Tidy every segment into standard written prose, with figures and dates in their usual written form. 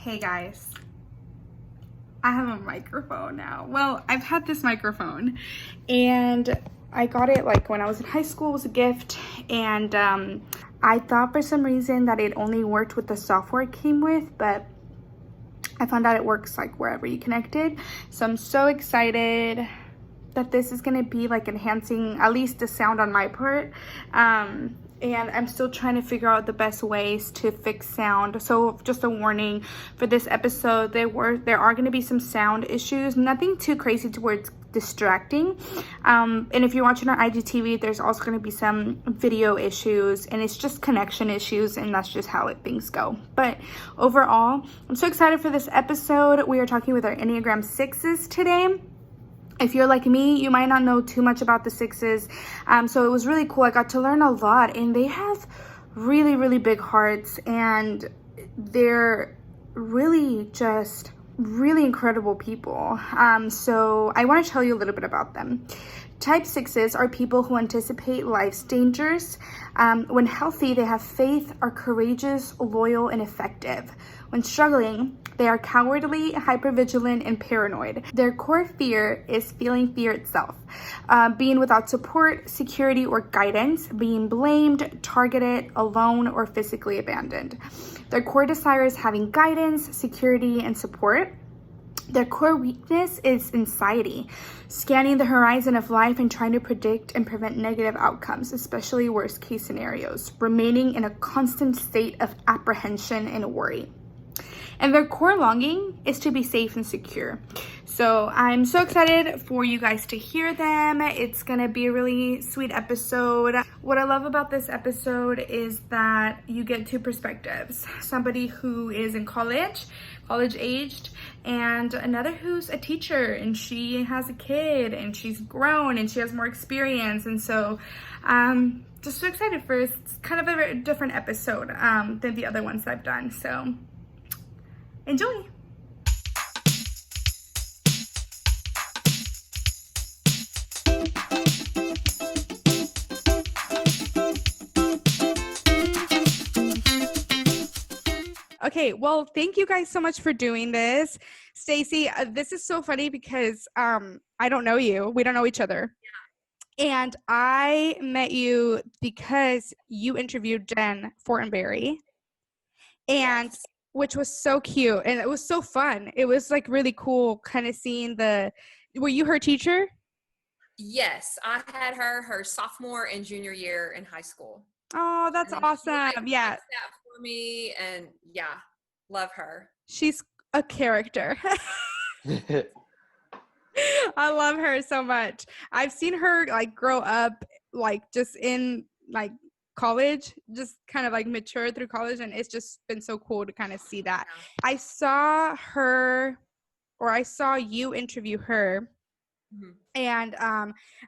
Hey guys, I have a microphone now. Well, I've had this microphone and I got it like when I was in high school. It was a gift, and I thought for some reason that it only worked with the software it came with, but I found out it works like wherever you connect it. So I'm so excited that this is going to be like enhancing at least the sound on my part. And I'm still trying to figure out the best ways to fix sound. So just a warning for this episode, there are going to be some sound issues, nothing too crazy to where it's distracting. And if you're watching on IGTV, there's also going to be some video issues, and it's just connection issues, and that's just how things go. But overall, I'm so excited for this episode. We are talking with our Enneagram 6s today. If you're like me, you might not know too much about the 6s. So it was really cool. I got to learn a lot, and they have really, really big hearts, and they're really just really incredible people. So I want to tell you a little bit about them. Type 6s are people who anticipate life's dangers. When healthy, they have faith, are courageous, loyal, and effective. When struggling, they are cowardly, hypervigilant, and paranoid. Their core fear is feeling fear itself, being without support, security, or guidance, being blamed, targeted, alone, or physically abandoned. Their core desire is having guidance, security, and support. Their core weakness is anxiety, scanning the horizon of life and trying to predict and prevent negative outcomes, especially worst case scenarios, remaining in a constant state of apprehension and worry. And their core longing is to be safe and secure. So I'm so excited for you guys to hear them. It's gonna be a really sweet episode. What I love about this episode is that you get two perspectives. Somebody who is in college aged, and another who's a teacher, and she has a kid, and she's grown, and she has more experience. And so just so excited for it's kind of a different episode than the other ones that I've done. So enjoy. Okay, well, thank you guys so much for doing this. Stacey, this is so funny because I don't know you. We don't know each other. And I met you because you interviewed Jen Fortenberry, and Yes. which was so cute, and it was so fun. It was like really cool kind of seeing were you her teacher? Yes, I had her sophomore and junior year in high school. Oh, that's And then she like awesome. Yeah, fixed that for me, and yeah, love her. she's a character. I love her so much. I've seen her like grow up, like just in like college, just kind of like mature through college, and it's just been so cool to kind of see that. I saw her, or I saw you interview her, Mhm. and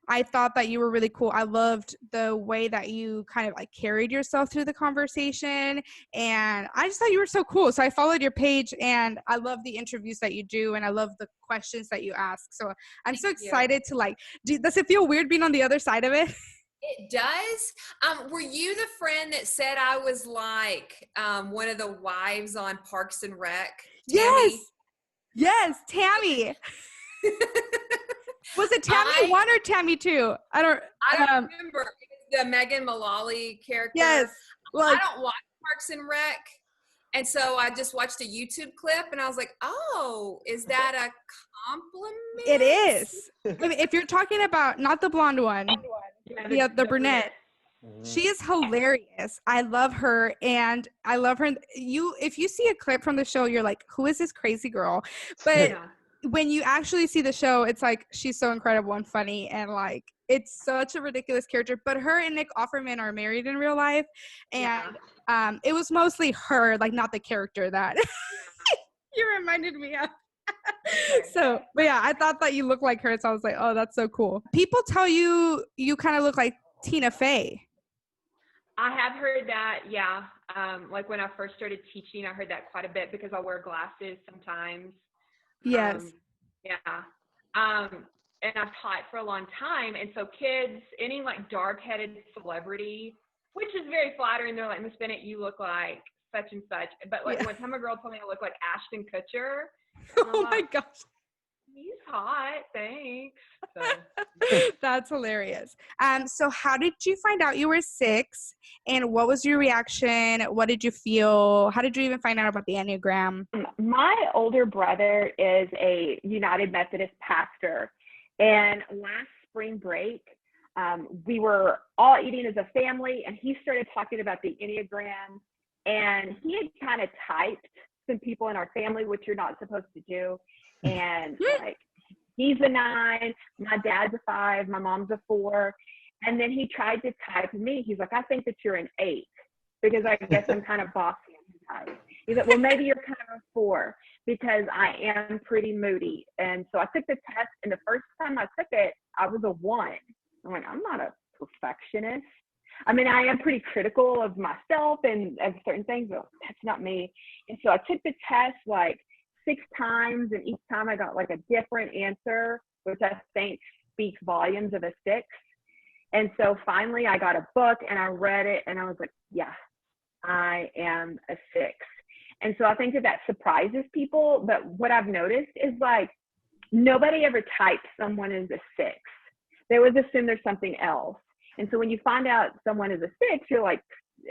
I thought that you were really cool. I loved the way that you kind of like carried yourself through the conversation, and I just thought you were so cool. So I followed your page, and I love the interviews that you do, and I love the questions that you ask. So I'm so Thank you. excited to like does it feel weird being on the other side of it? It does. Were you the friend that said I was like one of the wives on Parks and Rec, Tammy? Yes, Tammy. Was it Tammy I 1 or Tammy 2? I don't remember the Megan Mullally character. yes. I don't watch Parks and Rec. And so I just watched a YouTube clip, and I was like, oh, is that a compliment? It is. I mean, if you're talking about not the blonde one, the brunette, she is hilarious. I love her, and I love her. If you see a clip from the show, you're like, who is this crazy girl? But Yeah. when you actually see the show, it's like she's so incredible and funny, and like it's such a ridiculous character. But her and Nick Offerman are married in real life, and it was mostly her, like not the character that you reminded me of. So, but yeah, I thought that you looked like her, so I was like, oh, that's so cool. People tell you kind of look like Tina Fey. I have heard that, yeah. Like when I first started teaching, I heard that quite a bit because I'll wear glasses sometimes. Yes. Yeah. And I've taught for a long time. And so kids, any like dark-headed celebrity, which is very flattering, they're like, Miss Bennett, you look like such and such. But like one time a girl told me I look like Ashton Kutcher. Oh my gosh. He's hot, thanks. So. That's hilarious. So how did you find out you were 6, and what was your reaction? What did you feel? How did you even find out about the Enneagram? My older brother is a United Methodist pastor, and last spring break, we were all eating as a family, and he started talking about the Enneagram, and he had kind of typed some people in our family, which you're not supposed to do. And like, he's a 9, my dad's a 5, my mom's a 4. And then he tried to type me. He's like, I think that you're an 8 because I guess I'm kind of bossy in his eyes. He's like, well, maybe you're kind of a 4 because I am pretty moody. And so I took the test, and the first time I took it, I was a 1. I'm like, I'm not a perfectionist. I mean, I am pretty critical of myself and of certain things, but that's not me. And so I took the test like 6 times, and each time I got like a different answer, which I think speaks volumes of a 6. And so finally I got a book and I read it, and I was like, yeah, I am a 6. And so I think that surprises people. But what I've noticed is like, nobody ever types someone as a 6. They always assume there's something else. And so when you find out someone is a 6, you're like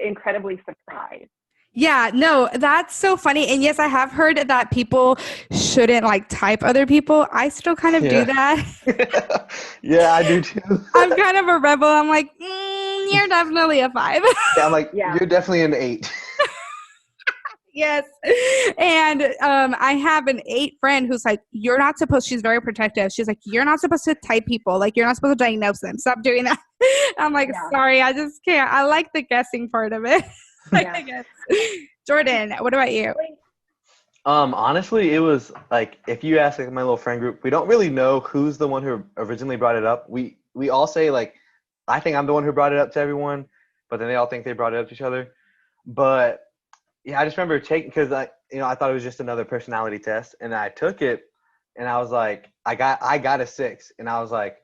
incredibly surprised. Yeah, no, that's so funny. And yes, I have heard that people shouldn't like type other people. I still kind of do that. Yeah, I do too. I'm kind of a rebel. I'm like, you're definitely a 5. Yeah, I'm like, you're definitely an 8. Yes. And I have an 8 friend who's like, you're not supposed, she's very protective. She's like, you're not supposed to type people. Like, you're not supposed to diagnose them. Stop doing that. I'm like, sorry, I just can't. I like the guessing part of it. I guess. Jordan, what about you? Honestly, it was like, if you ask like my little friend group, we don't really know who's the one who originally brought it up. We all say like, I think I'm the one who brought it up to everyone, but then they all think they brought it up to each other. But yeah, I just remember taking, because I thought it was just another personality test, and I took it, and I was like, I got a 6, and I was like,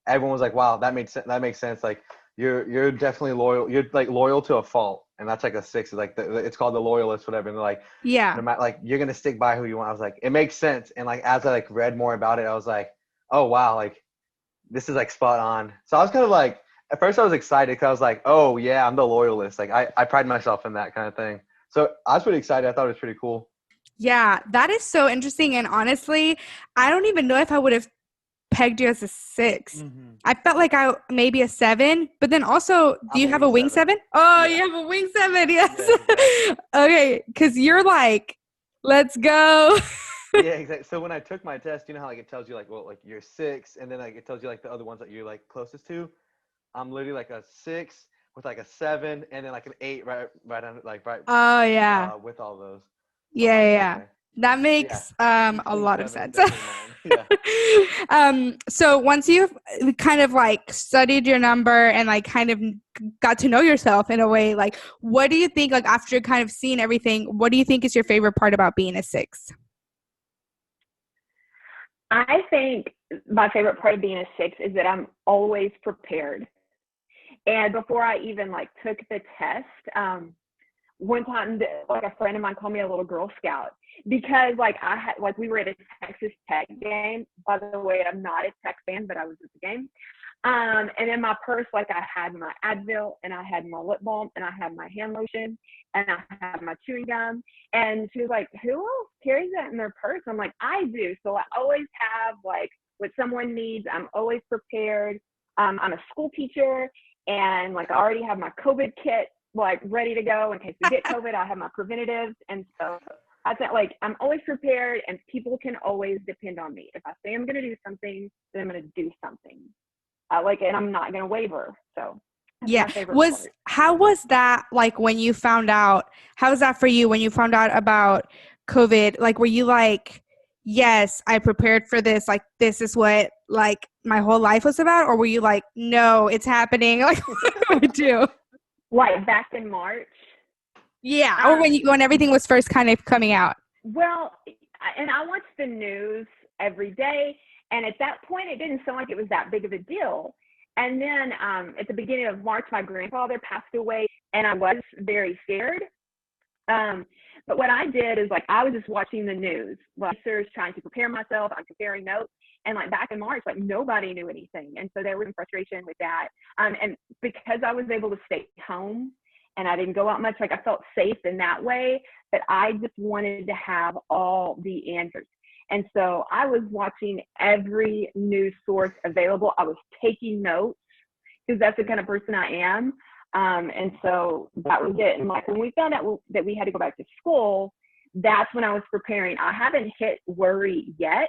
everyone was like, wow, that makes sense. Like, you're definitely loyal. You're like loyal to a fault, and that's like a 6. Like it's called the loyalist, whatever. And they're like, no matter, like, you're gonna stick by who you want. I was like, it makes sense. And like as I like read more about it, I was like, oh wow, like this is like spot on. So I was kind of like, at first I was excited because I was like, oh yeah, I'm the loyalist. Like I pride myself in that kind of thing. So I was pretty excited. I thought it was pretty cool. Yeah, that is so interesting. And honestly, I don't even know if I would have pegged you as a 6. Mm-hmm. I felt like I maybe a 7, but then also, do you have a wing 7? Oh, yeah. You have a wing 7. Yes. Yeah. Okay. Cause you're like, let's go. Yeah, exactly. So when I took my test, you know how like it tells you like, well, like you're 6, and then like it tells you like the other ones that you're like closest to. I'm literally like a 6 with like a 7 and then like an 8 right under right. Oh yeah. With all those. Yeah, like, yeah. Okay. That makes a lot of sense. Yeah. So once you've kind of like studied your number and like kind of got to know yourself in a way, like what do you think, like after kind of seeing everything, what do you think is your favorite part about being a 6? I think my favorite part of being a 6 is that I'm always prepared. And before I even like took the test, one time like a friend of mine called me a little Girl Scout because like I had like we were at a Texas Tech game. By the way, I'm not a Tech fan, but I was at the game. And in my purse, like I had my Advil and I had my lip balm and I had my hand lotion and I had my chewing gum. And she was like, who else carries that in their purse? I'm like, I do. So I always have like what someone needs. I'm always prepared. I'm a school teacher and like I already have my COVID kit like ready to go in case we get COVID. I have my preventatives. And so I think like I'm always prepared and people can always depend on me. If I say I'm going to do something, then I'm going to do something. And I'm not going to waver. So yeah. How was that like when you found out, how was that for you when you found out about COVID? Like, were you like, yes, I prepared for this. Like, this is what like my whole life was about. Or were you like, no, it's happening. Like, what do I do? Like back in March. Yeah. Or when everything was first kind of coming out. Well, and I watched the news every day. And at that point, it didn't sound like it was that big of a deal. And then at the beginning of March, my grandfather passed away and I was very scared. But what I did is like I was just watching the news, like trying to prepare myself. I'm comparing notes, and like back in March, like nobody knew anything, and so there was some frustration with that. And because I was able to stay home and I didn't go out much, like I felt safe in that way. But I just wanted to have all the answers, and so I was watching every news source available. I was taking notes because that's the kind of person I am. And so that was it. And like when we found out that we had to go back to school, that's when I was preparing. I haven't hit worry yet.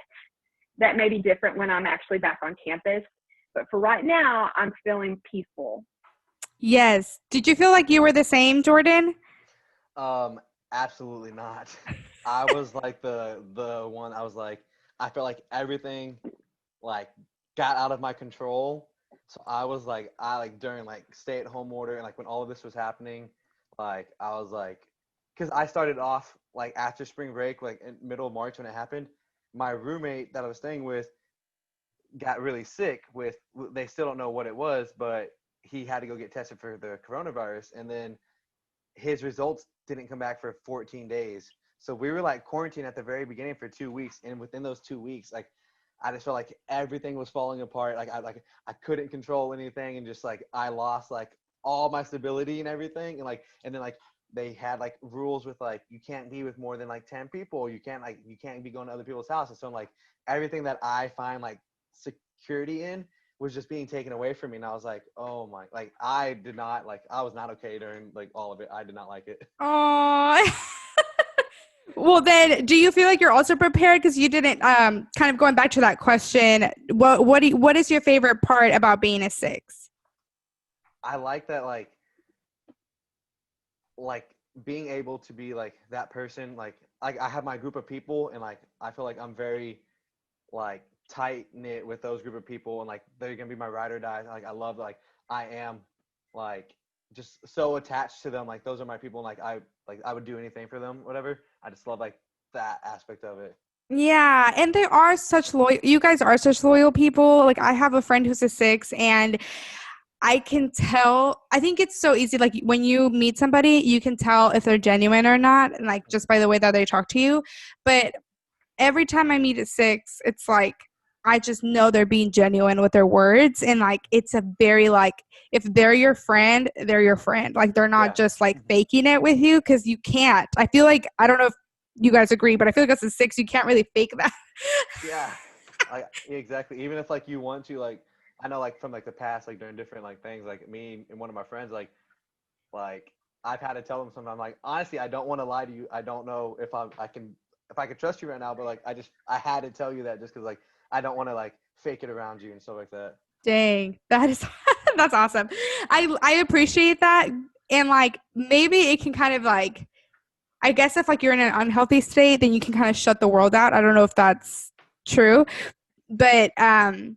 That may be different when I'm actually back on campus. But for right now, I'm feeling peaceful. Yes. Did you feel like you were the same, Jordan? Absolutely not. I was like the one. I was like, I felt like everything like got out of my control. So I was like, during like stay at home order and like when all of this was happening, like I was like, because I started off like after spring break, like in middle of March when it happened, my roommate that I was staying with got really sick with, they still don't know what it was, but he had to go get tested for the coronavirus. And then his results didn't come back for 14 days. So we were like quarantined at the very beginning for 2 weeks. And within those 2 weeks, like I just felt like everything was falling apart. Like I couldn't control anything. And just like, I lost like all my stability and everything. And then like they had like rules with like, you can't be with more than like 10 people. You can't be going to other people's houses. So like everything that I find like security in was just being taken away from me. And I was like, oh my, like I was not okay during like all of it. I did not like it. Oh. Well, then, do you feel like you're also prepared? Because you didn't, kind of going back to that question, what is your favorite part about being a 6? I like that, like being able to be like that person, like I have my group of people, and like I feel like I'm very like tight knit with those group of people, and like they're gonna be my ride or die. Like I love, like I am like just so attached to them. Like those are my people, and I would do anything for them, whatever. I just love like that aspect of it. Yeah, and they are such loyal. You guys are such loyal people. Like I have a friend who's a 6, and I can tell. I think it's so easy. Like when you meet somebody, you can tell if they're genuine or not, and like just by the way that they talk to you. But every time I meet a 6, it's like I just know they're being genuine with their words, and like it's a very like if they're your friend, they're your friend. Like they're not Yeah. just like faking it with you, because you can't. I feel like I don't know if you guys agree, but I feel like as a 6, you can't really fake that. Yeah, exactly. Even if like you want to, like I know like from like the past, like during different like things, like me and one of my friends, like I've had to tell them sometimes, like honestly, I don't want to lie to you. I don't know if I can trust you right now, but like I had to tell you that just because like I don't want to like fake it around you and stuff like that. Dang, that is that's awesome. I appreciate that, and like maybe it can kind of like I guess if like you're in an unhealthy state, then you can kind of shut the world out. I don't know if that's true, but I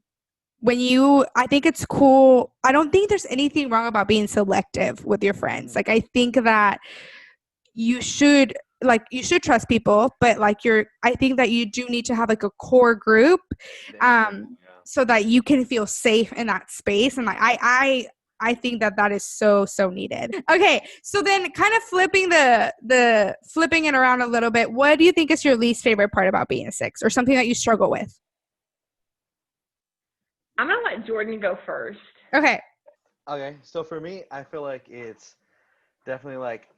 think it's cool. I don't think there's anything wrong about being selective with your friends. Like I think that you should trust people, but like I think that you do need to have like a core group, Yeah. so that you can feel safe in that space. And like I think that is so needed. Okay, so then kind of flipping it around a little bit, what do you think is your least favorite part about being a 6, or something that you struggle with? I'm going to let Jordan go first. Okay. Okay, so for me, I feel like it's definitely like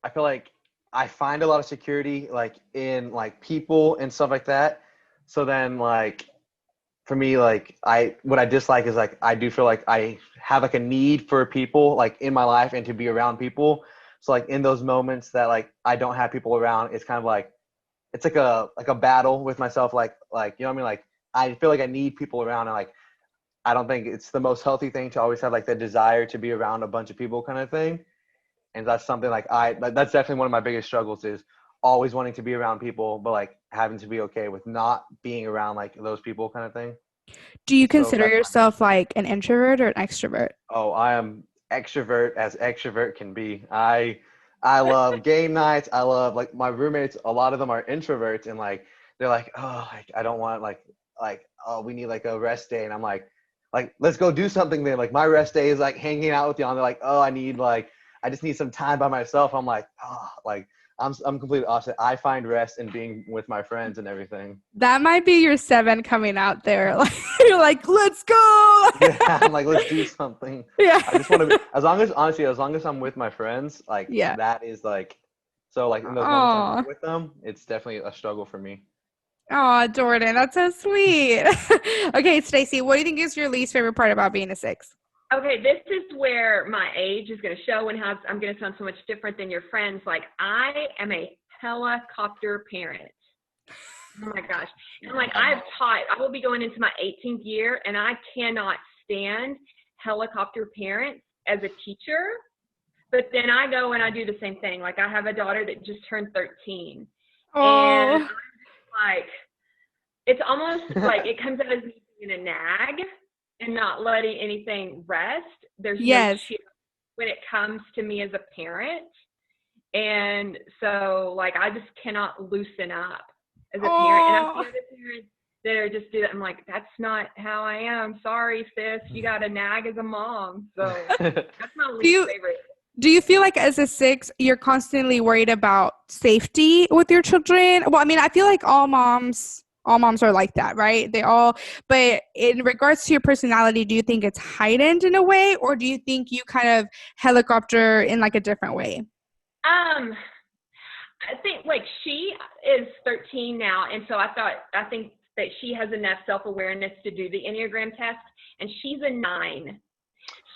I feel like I find a lot of security like in like people and stuff like that. So then like for me, like what I dislike is like I do feel like I have like a need for people like in my life and to be around people. So like in those moments that like I don't have people around, it's kind of like it's like a battle with myself. Like you know what I mean? Like I feel like I need people around, and like I don't think it's the most healthy thing to always have like the desire to be around a bunch of people kind of thing. And that's something like that's definitely one of my biggest struggles is always wanting to be around people, but like having to be okay with not being around like those people kind of thing. Do you So consider that's yourself like an introvert or an extrovert? Oh, I am extrovert as extrovert can be. I love game nights. I love like my roommates. A lot of them are introverts, and like they're like, oh, like, I don't want like oh, we need like a rest day, and I'm like let's go do something then. Like my rest day is like hanging out with y'all, and they're like, oh, I just need some time by myself. I'm like, oh, like I'm completely opposite. I find rest in being with my friends and everything. That might be your 7 coming out there. Like you're like, let's go. Yeah, I'm like, let's do something. Yeah. I just want to be, as long as I'm with my friends, like Yeah. that is like, so like in those moments I'm Aw. not with them, it's definitely a struggle for me. Oh, Jordan, that's so sweet. Okay, Stacey, what do you think is your least favorite part about being a 6? Okay, this is where my age is going to show and how I'm going to sound so much different than your friends. Like, I am a helicopter parent. Oh my gosh. And like, I will be going into my 18th year, and I cannot stand helicopter parents as a teacher. But then I go and I do the same thing. Like, I have a daughter that just turned 13. And I'm just like, it's almost like it comes out as me being a nag and not letting anything rest. There's no chill when it comes to me as a parent. And so, like, I just cannot loosen up as a parent. And I see other parents that are just do that. I'm like, that's not how I am. Sorry, sis. You got to nag as a mom. So that's my least favorite. Do you feel like as a 6, you're constantly worried about safety with your children? Well, I mean, I feel like all moms are like that, right? But in regards to your personality, do you think it's heightened in a way, or do you think you kind of helicopter in like a different way? I think like she is 13 now, and so I think that she has enough self-awareness to do the Enneagram test, and she's a 9.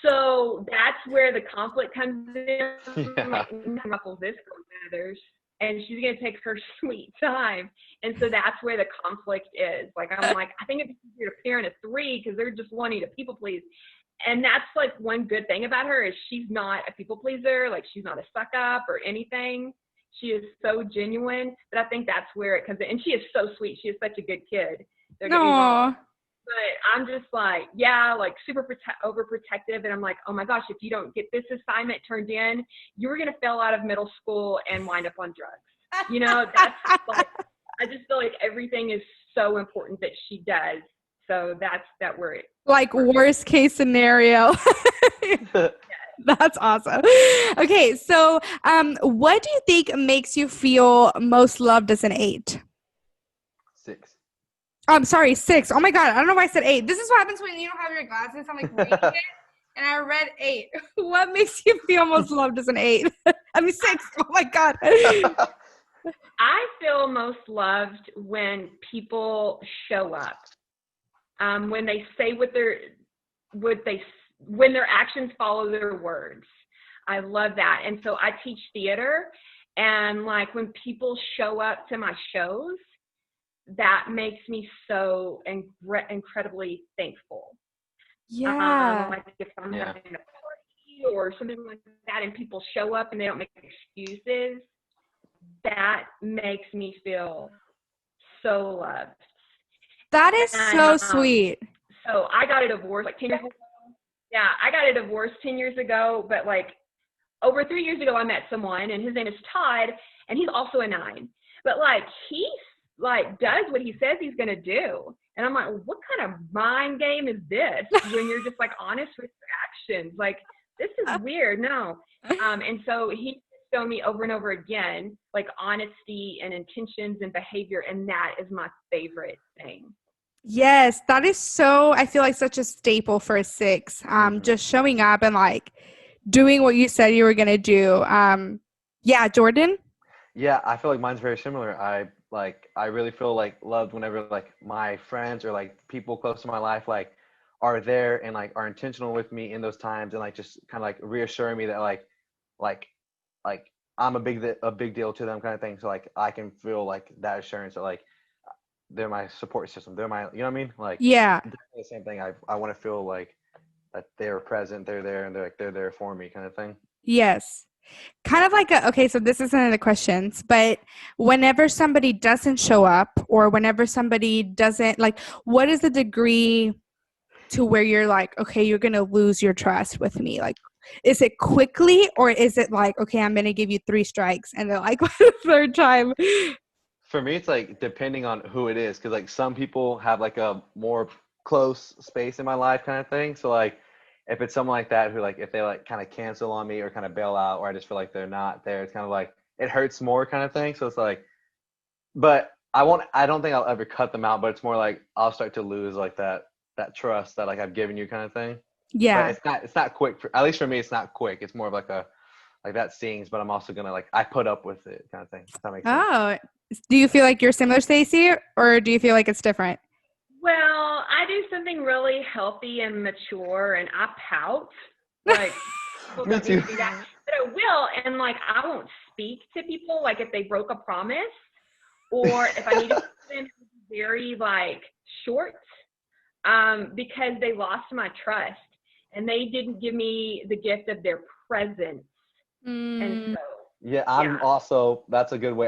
So that's where the conflict comes in. Yeah. Like, ruffles this feathers, and she's gonna take her sweet time, and so that's where the conflict is. Like, I'm like, I think it's easier to parent a 3 because they're just wanting to people please, and that's like one good thing about her is she's not a people pleaser. Like, she's not a suck up or anything. She is so genuine. But I think that's where it comes in, and she is so sweet. She is such a good kid. Don't get me wrong. But I'm just like, yeah, like super overprotective. And I'm like, oh my gosh, if you don't get this assignment turned in, you're going to fail out of middle school and wind up on drugs. You know, that's like, I just feel like everything is so important that she does. So that's where it. Like worst case scenario. That's awesome. Okay. So, what do you think makes you feel most loved as an 8? 6. I'm sorry, 6. Oh my God. I don't know why I said 8. This is what happens when you don't have your glasses. I'm like reading it and I read 8. What makes you feel most loved as an 8? I mean 6. Oh my God. I feel most loved when people show up. When they say when their actions follow their words. I love that. And so I teach theater, and like when people show up to my shows, that makes me so incredibly thankful. Yeah. Like if I'm having a party or something like that and people show up and they don't make excuses, that makes me feel so loved. That is so sweet. So I got a divorce like 10 years ago. Yeah, I got a divorce 10 years ago, but like over 3 years ago, I met someone and his name is Todd, and he's also a 9. But like he like does what he says he's gonna do, and I'm like, what kind of mind game is this? When you're just like honest with your actions, like this is weird. No, and so he showed me over and over again like honesty and intentions and behavior, and that is my favorite thing. Yes, that is so, I feel like such a staple for a 6. Just showing up and like doing what you said you were gonna do. Yeah, Jordan? Yeah, I feel like mine's very similar. I really feel like loved whenever like my friends or like people close to my life like are there and like are intentional with me in those times and like just kind of like reassuring me that like I'm a big deal to them kind of thing. So like I can feel like that assurance that like they're my support system. They're my, you know what I mean? Like, yeah, the same thing. I want to feel like that they're present, they're there, and they're there for me kind of thing. yes. Kind of like okay, so this isn't in the questions, but whenever somebody doesn't show up or whenever somebody doesn't, like, what is the degree to where you're like, okay, you're going to lose your trust with me? Like, is it quickly or is it like, okay, I'm going to give you 3 strikes and they're like, the 3rd time? For me, it's like depending on who it is. Cause like some people have like a more close space in my life kind of thing. So like, if it's someone like that who like if they like kind of cancel on me or kind of bail out or I just feel like they're not there, it's kind of like it hurts more kind of thing. So it's like, but I don't think I'll ever cut them out, but it's more like I'll start to lose like that trust that like I've given you kind of thing. Yeah. But it's not quick at least for me. It's not quick. It's more of like that stings, but I'm also gonna like I put up with it kind of thing. If that makes sense. Oh, do you feel like you're similar, Stacey, or do you feel like it's different? Well, I do something really healthy and mature, and I pout. Like, people Me don't need too. to do that, but I will. And like, I won't speak to people like if they broke a promise, or if I need to them very like short, because they lost my trust and they didn't give me the gift of their presence. And so, Yeah, I'm also, that's a good way.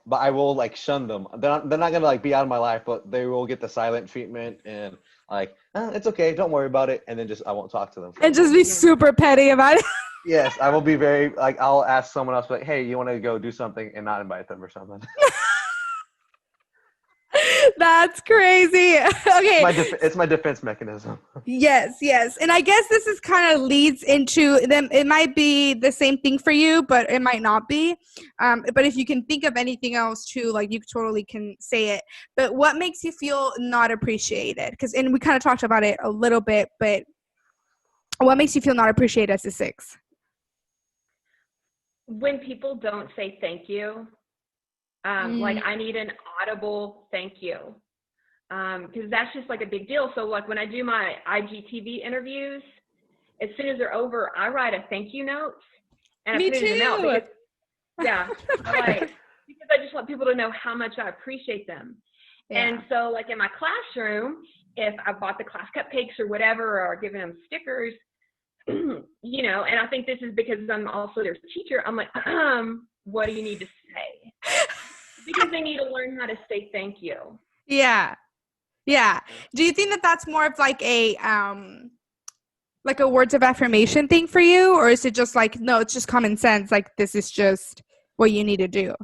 But I will like shun them. They're not gonna like be out of my life, but they will get the silent treatment and like, it's okay, don't worry about it. And then I won't talk to them. And just be super petty about it. Yes, I will be very, like, I'll ask someone else, like, hey, you want to go do something and not invite them or something. That's crazy. Okay. It's my defense mechanism. Yes. And I guess this is kind of leads into them. It might be the same thing for you, but it might not be. But if you can think of anything else too, like you totally can say it. But what makes you feel not appreciated? And we kind of talked about it a little bit, but what makes you feel not appreciated as a 6? when people don't say thank you, like I need an audible thank you, because that's just like a big deal. So like when I do my IGTV interviews, as soon as they're over, I write a thank you note and I put it in the mail because, because I just want people to know how much I appreciate them. Yeah. And so like in my classroom, if I bought the class cupcakes or whatever, or giving them stickers, you know, and I think this is because I'm also their teacher. I'm like, what do you need to say? Because they need to learn how to say thank you. Yeah. Do you think that that's more of like a words of affirmation thing for you, or is it just like, no, it's just common sense, like this is just what you need to do?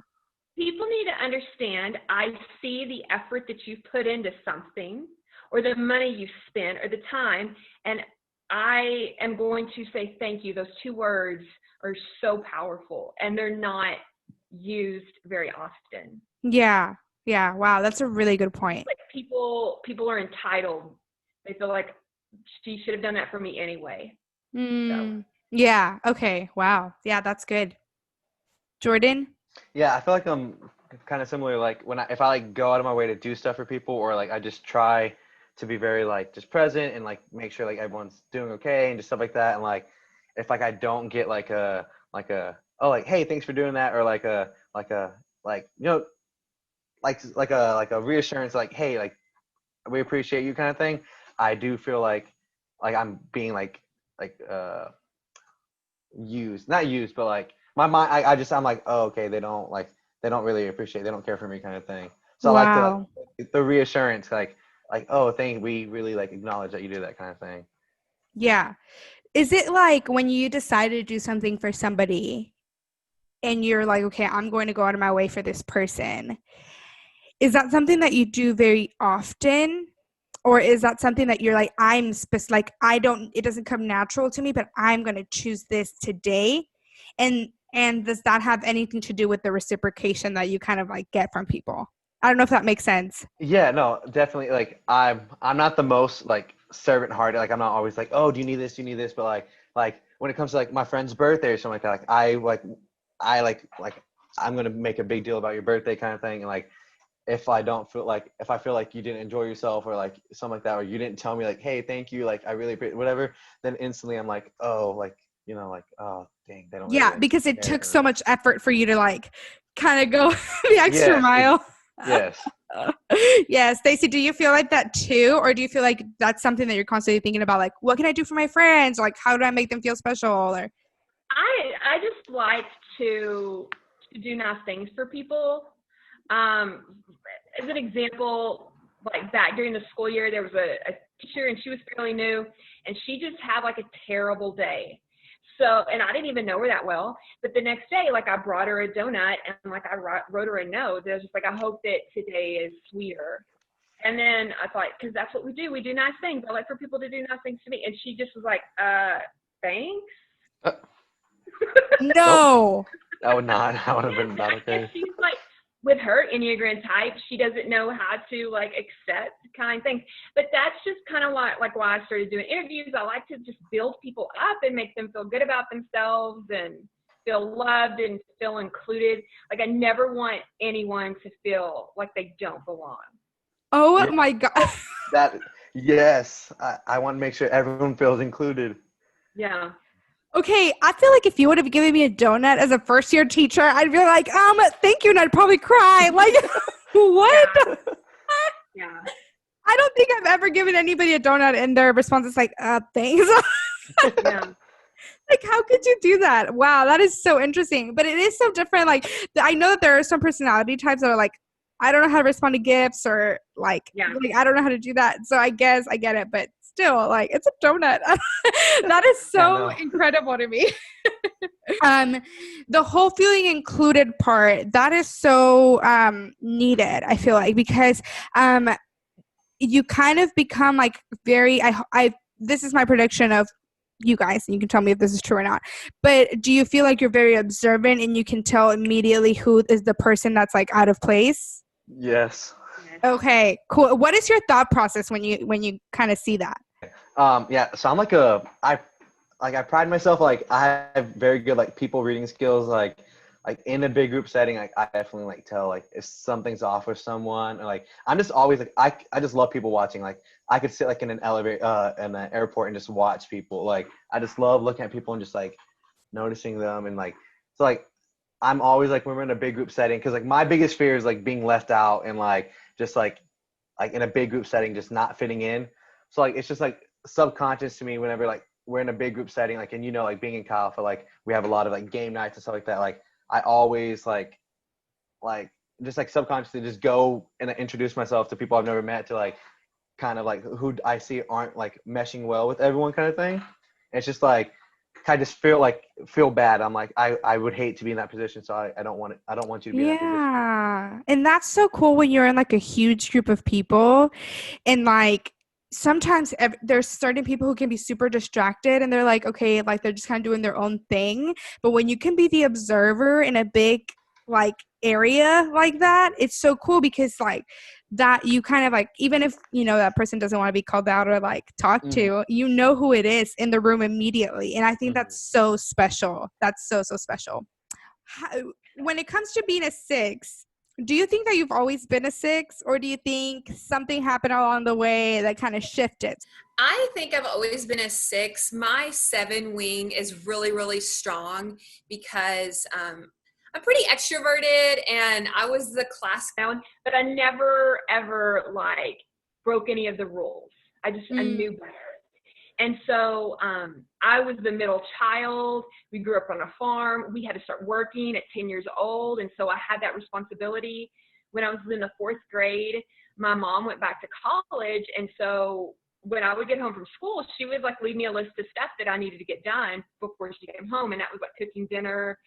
People need to understand, I see the effort that you put into something, or the money you spent, or the time, and I am going to say thank you. Those 2 words are so powerful, and they're not used very often. Yeah. Wow, that's a really good point. Like people are entitled. They feel like she should have done that for me anyway. So. Yeah. Okay. Wow. Yeah, that's good. Jordan? Yeah, I feel like I'm kind of similar. Like if I like go out of my way to do stuff for people, or like I just try to be very like just present and like make sure like everyone's doing okay and just stuff like that. And like if like I don't get like a oh like hey thanks for doing that, or like a you know like a reassurance like hey like we appreciate you kind of thing, I do feel like I'm being like used, not used, but like my mind I'm like, oh okay, they don't really appreciate, they don't care for me kind of thing. So wow. I like to like the reassurance like oh we really like acknowledge that you do that kind of thing. Yeah. Is it like when you decide to do something for somebody and you're like, okay, I'm going to go out of my way for this person, is that something that you do very often? Or is that something that you're like, it doesn't come natural to me, but I'm going to choose this today? And does that have anything to do with the reciprocation that you kind of like get from people? I don't know if that makes sense. Yeah, no, definitely. Like I'm not the most like servant hearted. Like I'm not always like, oh, do you need this? But like when it comes to like my friend's birthday or something like that, like I'm going to make a big deal about your birthday kind of thing. And like, if I feel like you didn't enjoy yourself or like something like that, or you didn't tell me like, hey, thank you, like I really appreciate whatever, then instantly I'm like, oh, like, you know, like, oh dang, they don't. Yeah, really because it took so much effort for you to like kind of go the extra mile. Yes. Yeah, Stacey, do you feel like that too, or do you feel like that's something that you're constantly thinking about, like what can I do for my friends, like how do I make them feel special? Or I just like to do nice things for people. As an example, like back during the school year, there was a teacher and she was fairly new and she just had like a terrible day. So, and I didn't even know her that well, but the next day, like I brought her a donut and like I wrote her a note that was just like, I hope that today is sweeter. And then I thought, cause that's what we do nice things. I like for people to do nice things to me. And she just was like, thanks. No. I would not. I would have been not okay. She's like, with her Enneagram type, she doesn't know how to like accept kind of things. But that's just kind of why I started doing interviews. I like to just build people up and make them feel good about themselves and feel loved and feel included. Like I never want anyone to feel like they don't belong. Oh Yeah. my God. Yes. I want to make sure everyone feels included. Yeah. Okay, I feel like if you would have given me a donut as a first-year teacher, I'd be like, thank you, and I'd probably cry. Like, what? Yeah. I don't think I've ever given anybody a donut and their response is like, thanks. Yeah. Like, how could you do that? Wow, that is so interesting. But it is so different. Like, I know that there are some personality types that are like, I don't know how to respond to gifts or like I don't know how to do that. So I guess I get it, but still, like, it's a donut. That is so incredible to me. The whole feeling included part, that is so needed, I feel like, because you kind of become like very, this is my prediction of you guys, and you can tell me if this is true or not, but do you feel like you're very observant and you can tell immediately who is the person that's like out of place? Yes. Okay, cool. What is your thought process when you kind of see that? Yeah, so I'm I pride myself, like I have very good like people reading skills, like in a big group setting, like I definitely like tell like if something's off with someone, or like I'm just always like I just love people watching. Like I could sit like in an elevator in an airport and just watch people. Like I just love looking at people and just like noticing them, and like so like I'm always like when we're in a big group setting, because like my biggest fear is like being left out and like just like in a big group setting just not fitting in. So like it's just like subconscious to me whenever like we're in a big group setting, like, and you know, like being in Cal for like we have a lot of like game nights and stuff like that. Like I always like just like subconsciously just go and introduce myself to people I've never met, to like kind of like who I see aren't like meshing well with everyone kind of thing. And it's just like I just feel bad. I'm like I would hate to be in that position, so I don't want it. I don't want you to be in that position. Yeah, and that's so cool when you're in like a huge group of people, and like sometimes there's certain people who can be super distracted and they're like, okay, like they're just kind of doing their own thing. But when you can be the observer in a big like area like that, it's so cool, because like that you kind of like, even if you know that person doesn't want to be called out or like talked to, you know who it is in the room immediately. And I think that's so special. That's so special. When it comes to being a 6, do you think that you've always been a 6, or do you think something happened along the way that kind of shifted? I think I've always been a 6. My 7 wing is really, really strong because I'm pretty extroverted, and I was the class clown, but I never ever like broke any of the rules. I knew better. And so I was the middle child. We grew up on a farm. We had to start working at 10 years old. And so I had that responsibility. When I was in the 4th grade, my mom went back to college. And so when I would get home from school, she would like leave me a list of stuff that I needed to get done before she came home. And that was like cooking dinner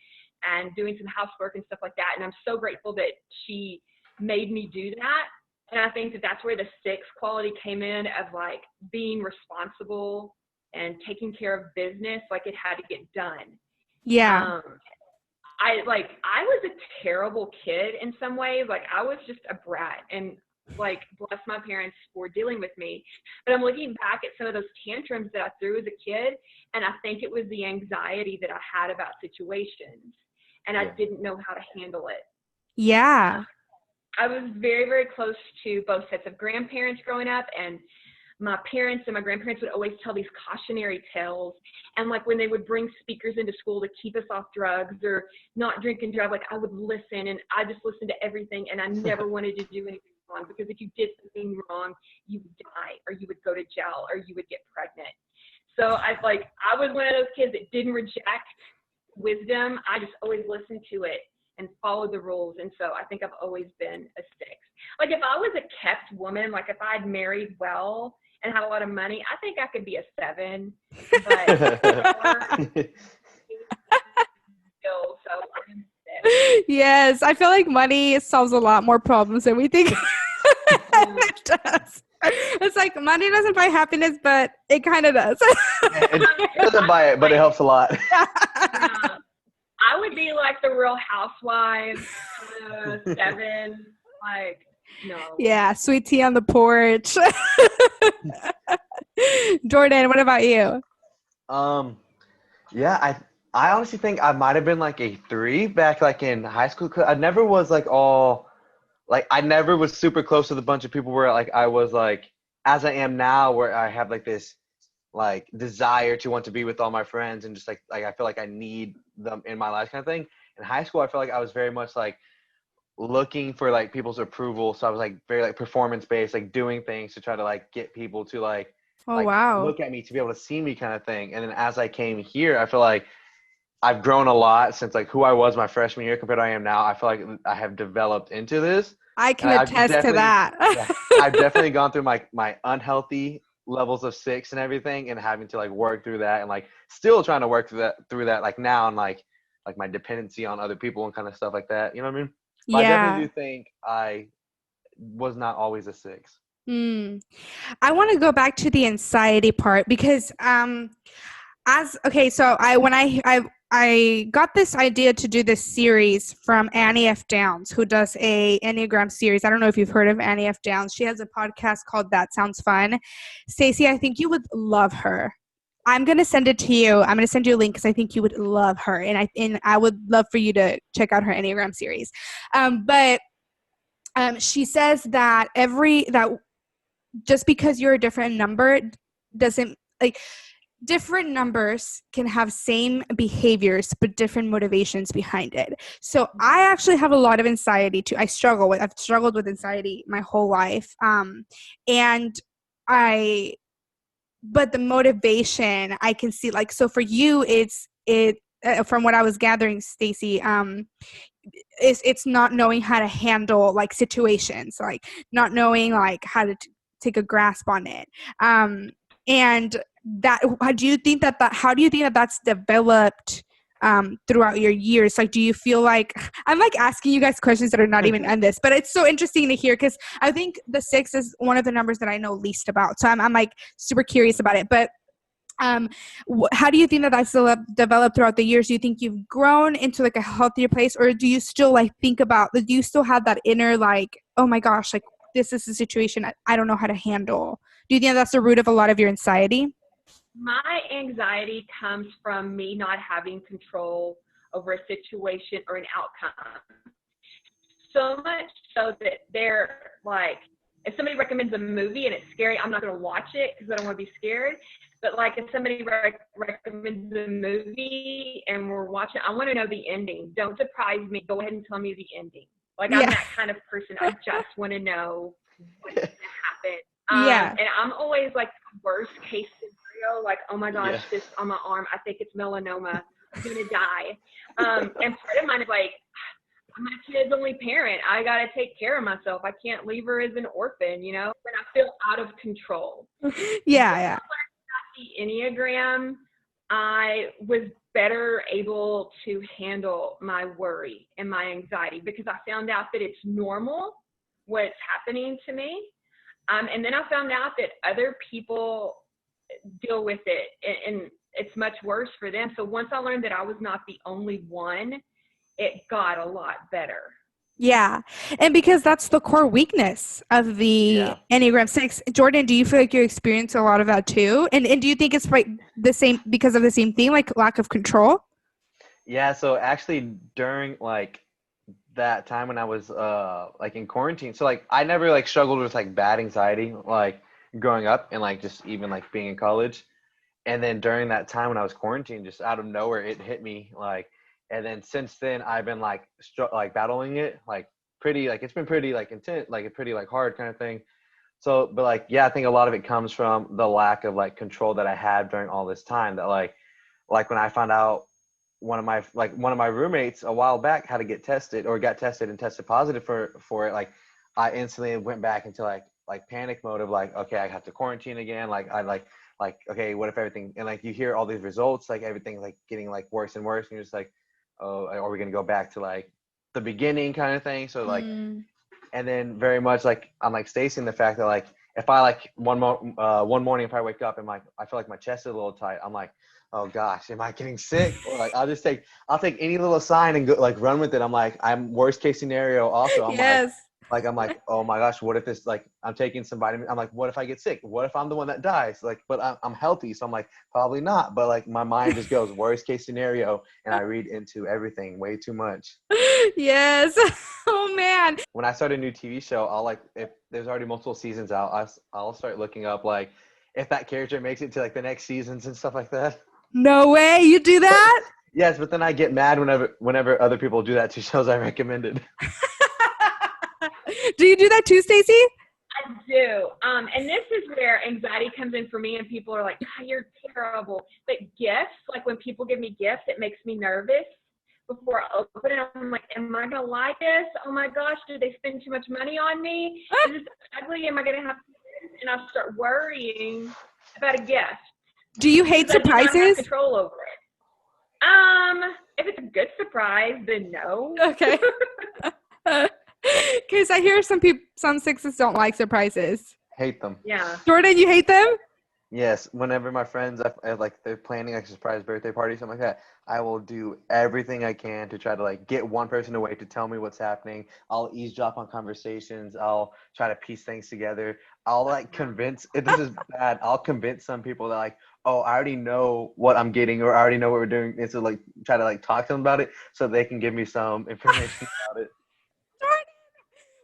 and doing some housework and stuff like that. And I'm so grateful that she made me do that. And I think that that's where the 6 quality came in, of like being responsible and taking care of business. Like it had to get done. Yeah. I was a terrible kid in some ways. Like I was just a brat, and like bless my parents for dealing with me. But I'm looking back at some of those tantrums that I threw as a kid, and I think it was the anxiety that I had about situations, and I didn't know how to handle it. Yeah. I was very, very close to both sets of grandparents growing up, and my parents and my grandparents would always tell these cautionary tales. And like when they would bring speakers into school to keep us off drugs or not drink and drive, like I would listen, and I just listened to everything, and I never wanted to do anything wrong, because if you did something wrong, you would die, or you would go to jail, or you would get pregnant. So I was one of those kids that didn't reject wisdom. I just always listened to it and follow the rules. And so I think I've always been a 6. Like if I was a kept woman, like if I'd married well and had a lot of money, I think I could be a 7. But so I'm 6. Yes, I feel like money solves a lot more problems than we think it does. It's like money doesn't buy happiness, but it kind of does. It doesn't buy it, but it helps a lot. I I would be like the Real Housewives, 7, like, no. Yeah, sweet tea on the porch. Jordan, what about you? Yeah, I honestly think I might have been like a 3 back like in high school. 'Cause I never was like all like I never was super close with a bunch of people where like I was like as I am now where I have like this like desire to want to be with all my friends and just like I feel like I need them in my life kind of thing. In high school, I feel like I was very much like looking for like people's approval, so I was like very like performance based, like doing things to try to like get people to Oh, wow. look at me, to be able to see me kind of thing. And then as I came here, I feel like I've grown a lot since like who I was my freshman year compared to I am now. I feel like I have developed into this. I can And I've attest to definitely, that. yeah, I've definitely gone through my unhealthy levels of 6 and everything, and having to like work through that, and like still trying to work through that like now, and like my dependency on other people and kind of stuff like that. You know what I mean? But I definitely Yeah. do think I was not always a 6. Mm. I want to go back to the anxiety part because so I got this idea to do this series from Annie F. Downs, who does a Enneagram series. I don't know if you've heard of Annie F. Downs. She has a podcast called That Sounds Fun. Stacey, I think you would love her. I'm gonna send it to you. I'm gonna send you a link because I think you would love her, and I would love for you to check out her Enneagram series. But she says that just because you're a different number doesn't like different numbers can have same behaviors but different motivations behind it. So I actually have a lot of anxiety too. I've struggled with anxiety my whole life. And but the motivation I can see, like, so for you from what I was gathering, Stacey, it's not knowing how to handle like situations, like not knowing like how to take a grasp on it. And that, how do you think that that's developed throughout your years? Like, do you feel like I'm like asking you guys questions that are not even on this, but it's so interesting to hear because I think the 6 is one of the numbers that I know least about. So I'm like super curious about it. But how do you think that that's developed throughout the years? Do you think you've grown into like a healthier place, or do you still like do you still have that inner like, oh my gosh, like this is a situation I don't know how to handle? Do you think that's the root of a lot of your anxiety? My anxiety comes from me not having control over a situation or an outcome. So much so that they're like, if somebody recommends a movie and it's scary, I'm not going to watch it because I don't want to be scared. But like if somebody recommends a movie and we're watching, I want to know the ending. Don't surprise me. Go ahead and tell me the ending. Like I'm that kind of person. I just want to know what's going to happen. And I'm always like the worst case scenario. Like, oh my gosh, this on my arm, I think it's melanoma. I'm going to die. And part of mine is like, I'm my kid's only parent. I got to take care of myself. I can't leave her as an orphan, you know, when I feel out of control. Yeah. The Enneagram, I was better able to handle my worry and my anxiety because I found out that it's normal what's happening to me. And then I found out that other people deal with it and it's much worse for them. So once I learned that I was not the only one, it got a lot better. Yeah. And because that's the core weakness of the Enneagram 6. Jordan, do you feel like you experience a lot of that too? And do you think it's like the same because of the same thing, like lack of control? Yeah, so actually during like that time when I was like in quarantine, so like I never like struggled with like bad anxiety like growing up and like just even like being in college. And then during that time when I was quarantined, just out of nowhere it hit me like. And then since then, I've been like battling it, like pretty, like it's been pretty like intense, like a pretty like hard kind of thing. So, but like, yeah, I think a lot of it comes from the lack of like control that I had during all this time. That like when I found out one of my roommates a while back had to get tested or got tested and tested positive for it, like I instantly went back into like panic mode of like, okay, I have to quarantine again. Like I like okay, what if everything, and like you hear all these results, like everything like getting like worse and worse, and you're just like, oh, are we gonna go back to like the beginning kind of thing? So like, and then very much like I'm like Stacey in the fact that like if I like one morning if I wake up and like I feel like my chest is a little tight, I'm like, oh gosh, am I getting sick? Or like I'll take any little sign and go like run with it. I'm like, I'm worst case scenario. Also, I'm Yes. I'm like, oh my gosh, what if this, like, I'm taking some vitamin. I'm like, what if I get sick? What if I'm the one that dies? Like, but I'm healthy. So I'm like, probably not. But like my mind just goes worst case scenario. And I read into everything way too much. Yes. Oh man. When I start a new TV show, I'll like, if there's already multiple seasons out, I'll start looking up like if that character makes it to like the next seasons and stuff like that. No way. You do But, that? yes, but then I get mad whenever other people do that to shows I recommended. Do you do that too, Stacey? I do. And this is where anxiety comes in for me, and people are like, "Ah, you're terrible." But gifts, like when people give me gifts, it makes me nervous before I open it. I'm like, am I going to like this? Oh my gosh, did they spend too much money on me? Is this ugly? Am I going to have to? And I'll start worrying about a gift. Do you hate Because I do not have surprises? control over it. If it's a good surprise, then no. Okay. Because I hear some sixes don't like surprises. Hate them. Yeah. Jordan, you hate them? Yes, whenever my friends, I like they're planning like a surprise birthday party, something like that, I will do everything I can to try to like get one person away to tell me what's happening. I'll eavesdrop on conversations. I'll try to piece things together. I'll like convince, if this is bad, I'll convince some people that like, oh, I already know what I'm getting or I already know what we're doing. And so like try to like talk to them about it so they can give me some information about it.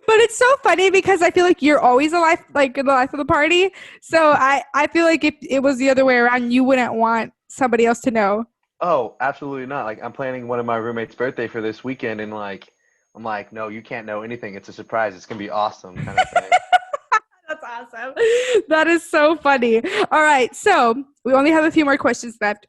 But it's so funny because I feel like you're always the life of the party. So I feel like if it was the other way around, you wouldn't want somebody else to know. Oh, absolutely not. Like I'm planning one of my roommate's birthday for this weekend and like, I'm like, no, you can't know anything. It's a surprise. It's going to be awesome kind of thing. That's awesome. That is so funny. All right. So we only have a few more questions left.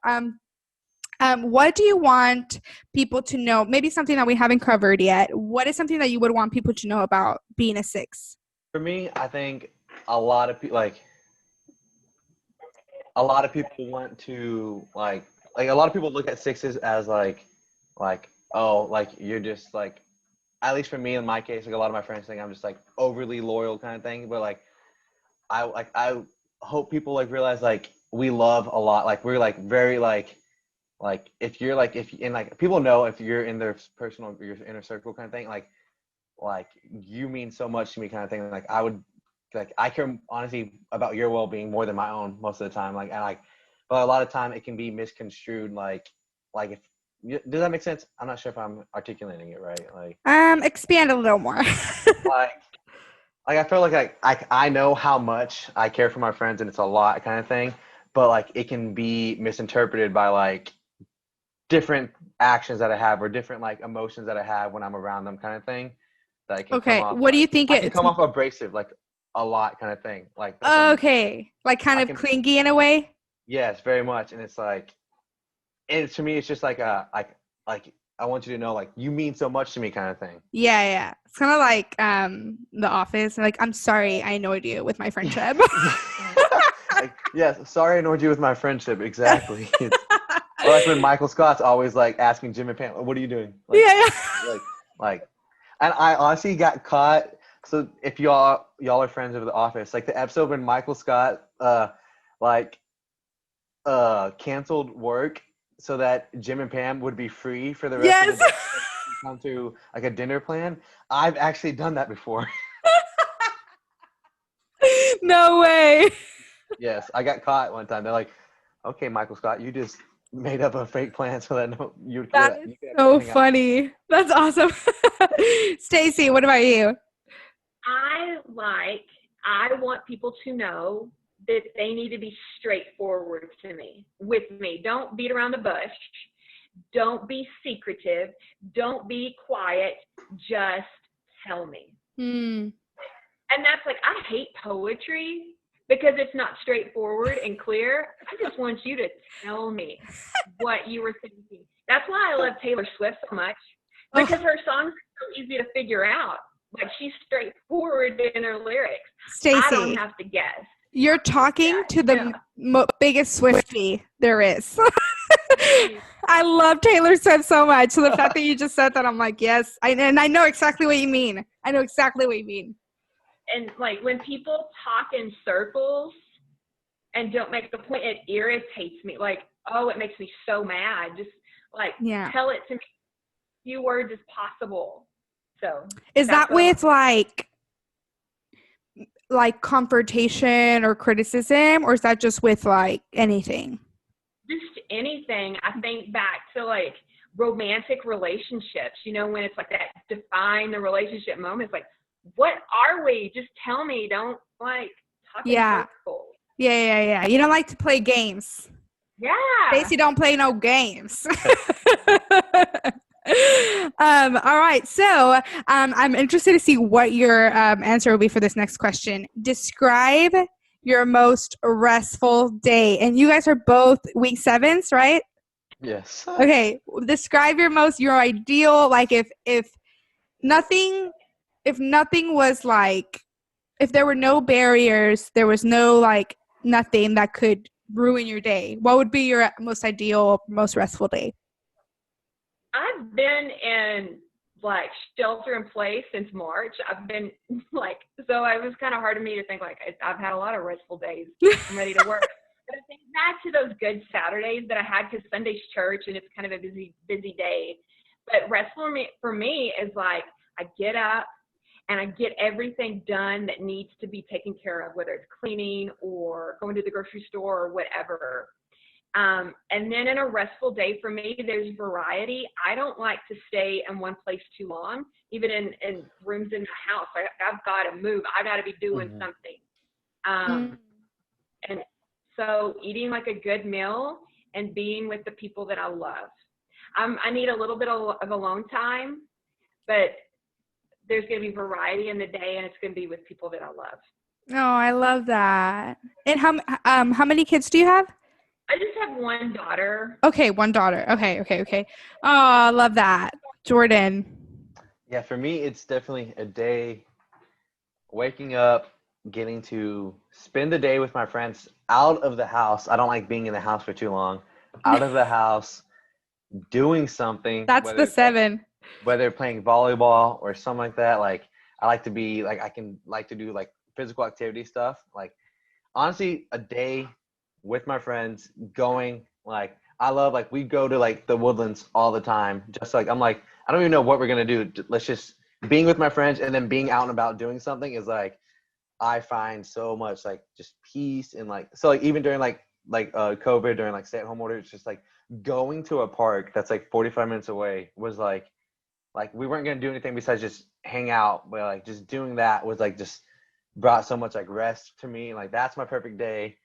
What do you want people to know? Maybe something that we haven't covered yet. What is something that you would want people to know about being a 6? For me, I think a lot of people want to like a lot of people look at 6s as like oh, like you're just like, at least for me in my case, like a lot of my friends think I'm just like overly loyal kind of thing. But like I hope people like realize like we love a lot. Like we're like very like if you're like if and like people know if you're in their your inner circle kind of thing, like you mean so much to me kind of thing. Like I care honestly about your well-being more than my own most of the time. Like, and like, but a lot of time it can be misconstrued. Like if, does that make sense? I'm not sure if I'm articulating it right. Like, Expand a little more. like I feel like I know how much I care for my friends and it's a lot kind of thing, but like it can be misinterpreted by like different actions that I have or different like emotions that I have when I'm around them kind of thing. That I can Okay. come off, What do you think I can come off abrasive, like a lot kind of thing. Like okay. Like kind of clingy in a way? Yes, very much. And it's like, and to me, it's just like like I want you to know, like you mean so much to me, kind of thing. Yeah. It's kind of like The Office. Like, I'm sorry I annoyed you with my friendship. Like, yes, sorry I annoyed you with my friendship. Exactly. Or like when Michael Scott's always like asking Jim and Pam, "What are you doing?" Like, yeah. like, and I honestly got caught. So if y'all are friends of The Office, like the episode when Michael Scott canceled work so that Jim and Pam would be free for the rest of the day to come to like a dinner plan. I've actually done that before. No way. Yes, I got caught one time. They're like, "Okay, Michael Scott, you just made up a fake plan so that you could." That is so funny. That's awesome. Stacey, what about you? I want people to know that they need to be straightforward with me. Don't beat around the bush. Don't be secretive. Don't be quiet. Just tell me. Hmm. And that's like, I hate poetry because it's not straightforward and clear. I just want you to tell me what you were thinking. That's why I love Taylor Swift so much, because her songs are so easy to figure out. Like, she's straightforward in her lyrics. Stacey, I don't have to guess. You're talking to the biggest Swiftie there is. I love Taylor Swift so much. So the fact that you just said that, I'm like, yes. And I know exactly what you mean. And like when people talk in circles and don't make the point, it irritates me. Like, oh, it makes me so mad. Just like Yeah. tell it to me few words as possible. So Is that's that what I with like confrontation or criticism, or is that just with like anything? just anything. I think back to like romantic relationships, you know, when it's like that define the relationship moments, like, what are we? Just tell me. Don't like talk in Yeah. circles. Yeah. You don't like to play games. Yeah. Stacey don't play no games. All right. So I'm interested to see what your answer will be for this next question. Describe your most restful day. And you guys are both week 7s, right? Yes. Okay. Describe your ideal, like if nothing was like, if there were no barriers, there was no like nothing that could ruin your day, what would be your most ideal, most restful day? I've been in like shelter in place since March. I've been like, so it was kind of hard to me to think like I've had a lot of restful days. I'm ready to work. But I think back to those good Saturdays that I had, because Sunday's church and it's kind of a busy day. But restful for me is like I get up and I get everything done that needs to be taken care of, whether it's cleaning or going to the grocery store or whatever. And then in a restful day for me, there's variety. I don't like to stay in one place too long, even in rooms in the house. I've got to move. I got to be doing something. And so eating like a good meal and being with the people that I love. I need a little bit of alone time, but there's going to be variety in the day, and it's going to be with people that I love. Oh, I love that. And how many kids do you have? I just have one daughter. Okay, one daughter. Okay. Oh, I love that. Jordan. Yeah, for me, it's definitely a day waking up, getting to spend the day with my friends out of the house. I don't like being in the house for too long. Out of the house, doing something. That's the 7. Whether playing volleyball or something like that. Like, I like to be like, I can like to do like physical activity stuff. Like, honestly, a day with my friends going, like, I love, like, we go to like the Woodlands all the time. Just like, I'm like, I don't even know what we're going to do. Let's just being with my friends and then being out and about doing something is like, I find so much like just peace. And like, so like even during like COVID, during like stay-at-home order, it's just like going to a park that's like 45 minutes away was like we weren't going to do anything besides just hang out, but like just doing that was like just brought so much like rest to me. Like, that's my perfect day.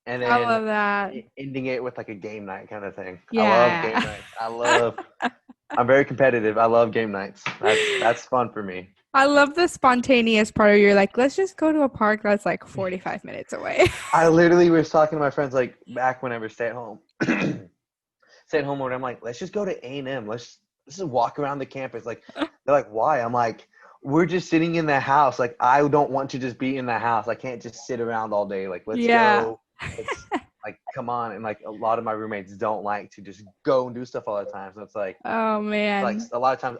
And then I love that. ending it with like a game night kind of thing. Yeah. I love game nights. I'm very competitive. I love game nights. That's fun for me. I love the spontaneous part of you're like, let's just go to a park that's like 45 minutes away. I literally was talking to my friends like back whenever stay at home order. I'm like, let's just go to A&M. Let's just walk around the campus. Like, they're like, why? I'm like, we're just sitting in the house. Like, I don't want to just be in the house. I can't just sit around all day. Like, let's go. Let's, like, come on. And like a lot of my roommates don't like to just go and do stuff all the time. So it's like, Oh man. like a lot of times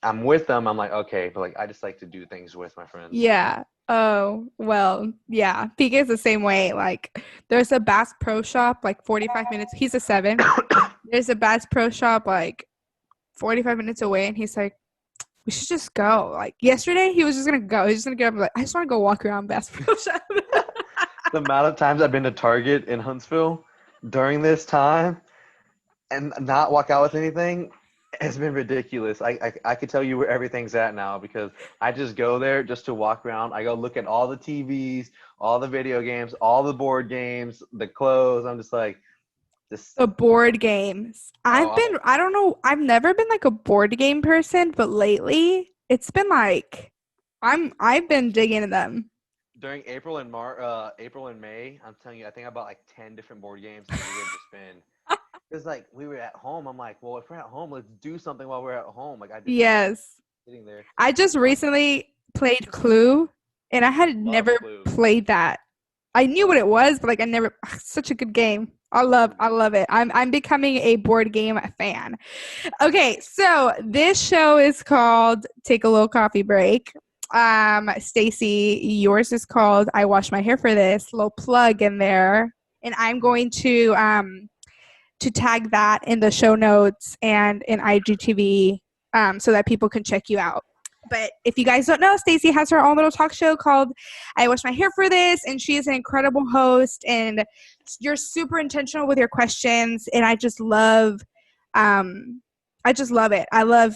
I'm with them. I'm like, okay, but like I just like to do things with my friends. Yeah. Oh, well, yeah. PK's the same way. Like, there's a Bass Pro Shop like 45 minutes. He's a 7. There's a Bass Pro Shop like 45 minutes away, and he's like, we should just go. Like, yesterday, he was just going to go. He's just going to get up and be like, I just want to go walk around Bass Pro Shop. The amount of times I've been to Target in Huntsville during this time and not walk out with anything has been ridiculous. I could tell you where everything's at now because I just go there just to walk around. I go look at all the TVs, all the video games, all the board games, the clothes. I'm just like, the board games. I don't know. I've never been like a board game person, but lately it's been like, I've been digging them. During April and May, I'm telling you, I think I bought like 10 different board games and we would just spend. Because like we were at home, I'm like, well, if we're at home, let's do something while we're at home. Like I did. Yes. Sitting there. I just recently played Clue, and I had never played that. I knew what it was, but like I never. Such a good game. I love it. I'm becoming a board game fan. Okay, so this show is called Take a Little Coffee Break. Stacey, yours is called I Wash My Hair for This. Little plug in there, and I'm going to to tag that in the show notes and in IGTV so that people can check you out. But if you guys don't know, Stacey has her own little talk show called I Wash My Hair for This, and she is an incredible host, and you're super intentional with your questions, and I just love it. I love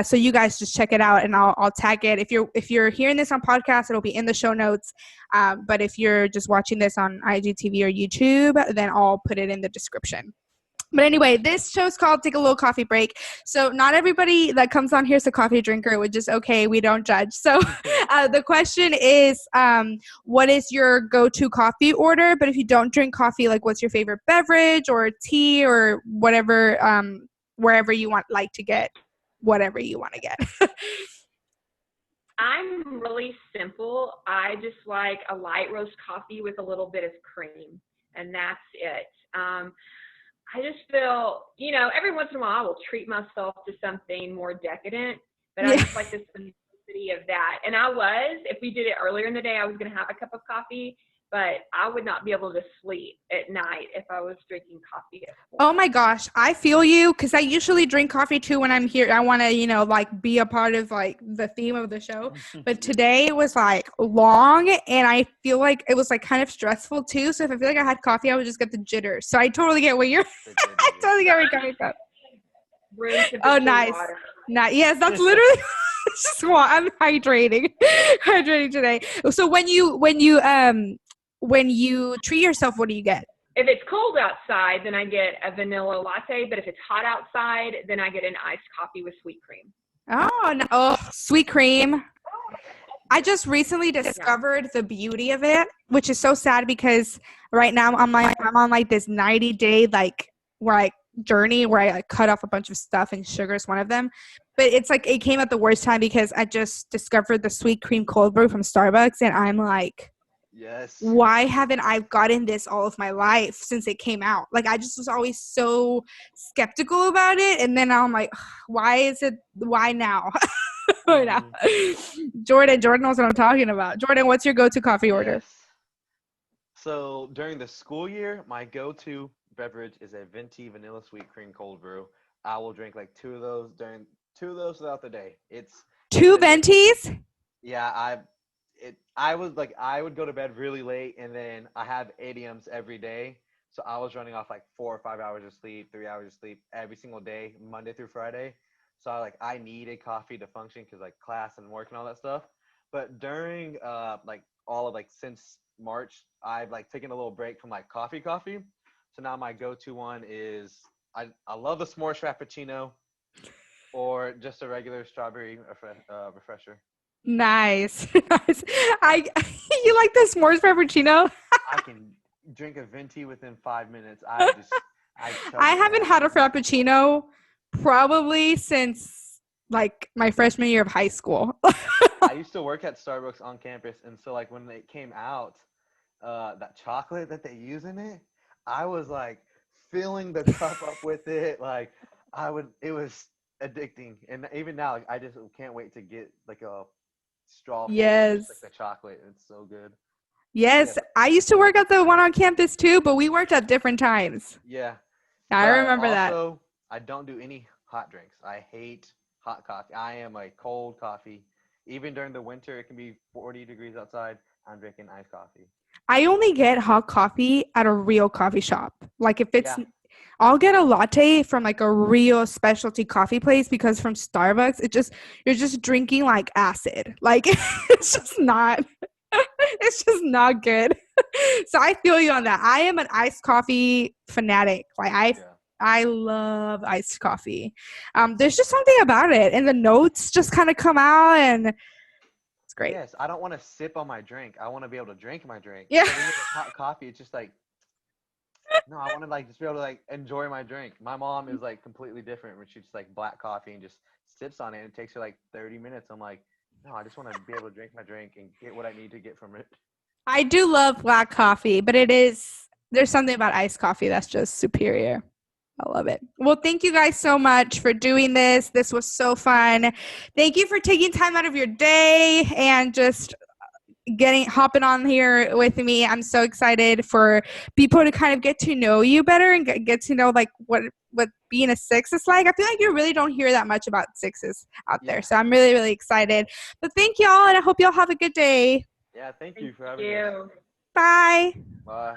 so you guys just check it out, and I'll tag it. If you're hearing this on podcast, it'll be in the show notes. But if you're just watching this on IGTV or YouTube, then I'll put it in the description. But anyway, this show's called Take a Little Coffee Break. So not everybody that comes on here is a coffee drinker, which is okay. We don't judge. So the question is, what is your go-to coffee order? But if you don't drink coffee, like what's your favorite beverage or tea or whatever, wherever you like to get whatever you want to get. I'm really simple. I just like a light roast coffee with a little bit of cream, and that's it. I just feel, every once in a while I will treat myself to something more decadent, but I just like the simplicity of that. And if we did it earlier in the day, I was going to have a cup of coffee, but I would not be able to sleep at night if I was drinking coffee at home. Oh my gosh, I feel you, because I usually drink coffee too when I'm here. I want to, like be a part of like the theme of the show. But today was like long, and I feel like it was like kind of stressful too. So if I feel like I had coffee, I would just get the jitters. So I totally get what you're. I totally get where you're coming from. Oh, nice. Nice. Yes, that's literally. Just I'm hydrating today. So when you treat yourself, what do you get? If it's cold outside, then I get a vanilla latte. But if it's hot outside, then I get an iced coffee with sweet cream. Oh, no. Oh, sweet cream. I just recently discovered the beauty of it, which is so sad because right now I'm on like this 90-day journey where I cut off a bunch of stuff, and sugar is one of them. But it's like it came at the worst time because I just discovered the sweet cream cold brew from Starbucks, and I'm like, yes, why haven't I gotten this all of my life since it came out? Like I just was always so skeptical about it, and then I'm like, why now? Why now? Jordan knows what I'm talking about. Jordan, what's your go-to coffee order? Yes. So during the school year, my go-to beverage is a venti vanilla sweet cream cold brew. I will drink like two of those throughout the day. It's 2 ventis? Yeah, I would go to bed really late, and then I have ADMs every day. So I was running off like 4 or 5 hours of sleep, 3 hours of sleep every single day, Monday through Friday. So I needed coffee to function because like class and work and all that stuff. But during since March, I've like taken a little break from like coffee. So now my go-to one is I love the s'mores frappuccino or just a regular strawberry refresher. Nice. Nice. You like the s'mores frappuccino? I can drink a venti within 5 minutes. I haven't had a frappuccino probably since like my freshman year of high school. I used to work at Starbucks on campus, and so like when it came out, that chocolate that they use in it, I was like filling the cup up with it. Like it was addicting, and even now, like I just can't wait to get like a straw. Yes, just, like the chocolate. It's so good. Yes, yeah. I used to work at the one on campus too, but we worked at different times. Yeah, I remember that. Also, I don't do any hot drinks. I hate hot coffee. I am a cold coffee. Even during the winter, it can be 40 degrees outside. I'm drinking iced coffee. I only get hot coffee at a real coffee shop. Like if it's, I'll get a latte from like a real specialty coffee place, because from Starbucks, you're just drinking like acid. Like it's just not good. So I feel you on that. I am an iced coffee fanatic. Like I love iced coffee. There's just something about it, and the notes just kind of come out, and it's great. Yes, I don't want to sip on my drink. I want to be able to drink my drink. Yeah. So when you get hot coffee, it's just like, no, I want to like just be able to like enjoy my drink. My mom is like completely different, where she just like black coffee and just sips on it, and it takes her like 30 minutes. I'm like, no, I just want to be able to drink my drink and get what I need to get from it. I do love black coffee, but there's something about iced coffee that's just superior. I love it. Well, thank you guys so much for doing this. This was so fun. Thank you for taking time out of your day and just hopping on here with me. I'm so excited for people to kind of get to know you better and get to know like what being a 6 is like. I feel like you really don't hear that much about 6s out there. So I'm really, really excited. But thank y'all, and I hope y'all have a good day. Yeah, thank you for having us. Bye. Bye.